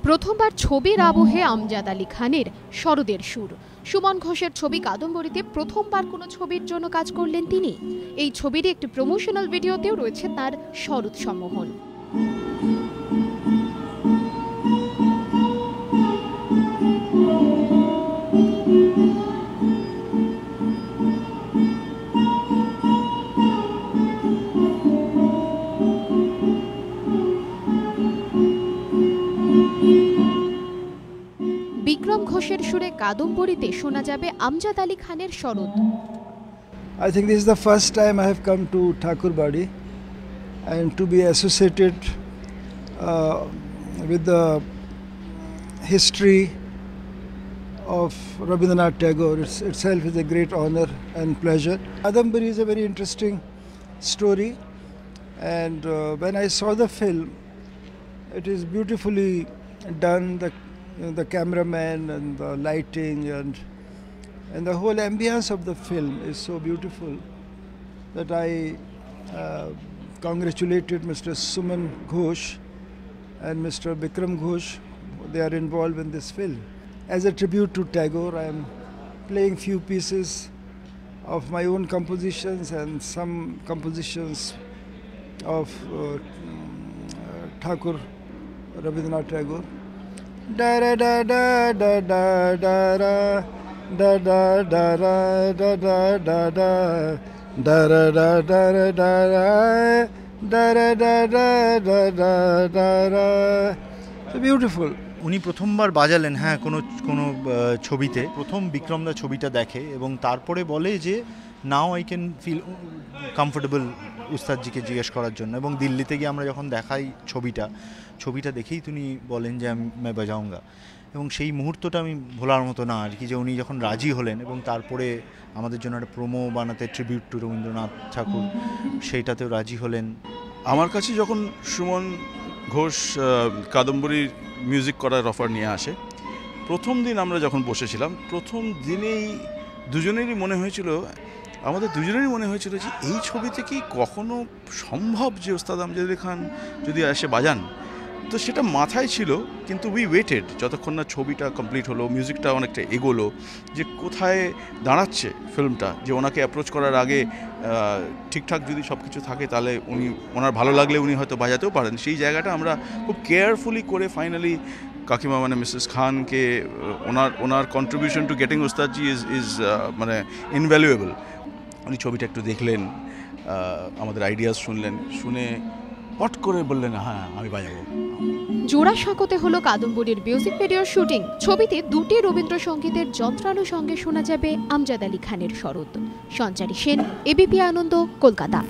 প্রথমবার ছবির আবহে আমজাদ আলী খানের শরদের সুর। সুমন ঘোষের ছবি কাদম্বরীতে প্রথমবার কোনো ছবির জন্য কাজ করলেন তিনি। এই ছবির একটি প্রমোশনাল ভিডিওতেও রয়েছে তার শরদ সম্মোহন। বিক্রম ঘোষের সুরে কাদম্বরীতে শোনা যাবে আমজাদ আলী খানের Sharad. I think this is the first time I have come to Thakurbadi and to be associated with the history of Rabindranath Tagore itself is a great honor and pleasure. Kadambari is a very interesting story, and when I saw the film, it is beautifully done. The cameraman and the lighting and the whole ambience of the film is so beautiful that I congratulated Mr. Suman Ghosh and Mr. Bikram Ghosh. They are involved in this film. As a tribute to Tagore, I am playing few pieces of my own compositions and some compositions of Thakur Rabindranath Tagore. Da da da da da da da da da da da da da da da da da da da da. So beautiful. উনি প্রথমবার বাজালেন হ্যাঁ কোনো ছবিতে, প্রথম বিক্রমদা ছবিটা দেখে এবং তারপরে বলে যে now I can feel comfortable উস্তাদজিকে জিজ্ঞেস করার জন্য। এবং দিল্লিতে গিয়ে আমরা যখন দেখাই ছবিটা দেখেই তিনি বলেন যে আমি বাজাউঙ্গা। এবং সেই মুহূর্তটা আমি ভোলার মতো না আর কি, যে উনি যখন রাজি হলেন এবং তারপরে আমাদের জন্য একটা প্রোমো বানাতে ট্রিবিউট টু রবীন্দ্রনাথ ঠাকুর সেইটাতেও রাজি হলেন। আমার কাছে যখন সুমন ঘোষ কাদম্বরীর মিউজিক করার অফার নিয়ে আসে, প্রথম দিন আমরা যখন বসেছিলাম, প্রথম দিনেই আমাদের দুজনেরই মনে হয়েছিল যে এই ছবিতে কি কখনো সম্ভব যে ওস্তাদ আমজাদ আলী খান যদি এসে বাজান। তো সেটা মাথায় ছিল, কিন্তু উই ওয়েটেড যতক্ষণ না ছবিটা কমপ্লিট হলো, মিউজিকটা অনেকটা এগোলো, যে কোথায় দাঁড়াচ্ছে ফিল্মটা, যে ওনাকে অ্যাপ্রোচ করার আগে ঠিকঠাক যদি সব কিছু থাকে তাহলে ওনার ভালো লাগলে উনি হয়তো বাজাতেও পারেন। সেই জায়গাটা আমরা খুব কেয়ারফুলি করে ফাইনালি কাকিমা মানে মিসেস খানকে ওনার contribution to getting Ustadji is মানে ইনভ্যালুয়েবল। উনি ছবিটা একটু দেখলেন, আমাদের আইডিয়াস শুনলেন, শুনে পট করে বললেন হ্যাঁ আমি বাজাবো। জোড়াসাঁকোতে হলো কাদম্বরীর মিউজিক ভিডিওর শুটিং। ছবিতে দুটি রবীন্দ্রসঙ্গীতের যন্ত্রানুষঙ্গে শোনা যাবে আমজাদ আলী খানের শরদ। সঞ্চারী সেন, এবিপি আনন্দ, কলকাতা।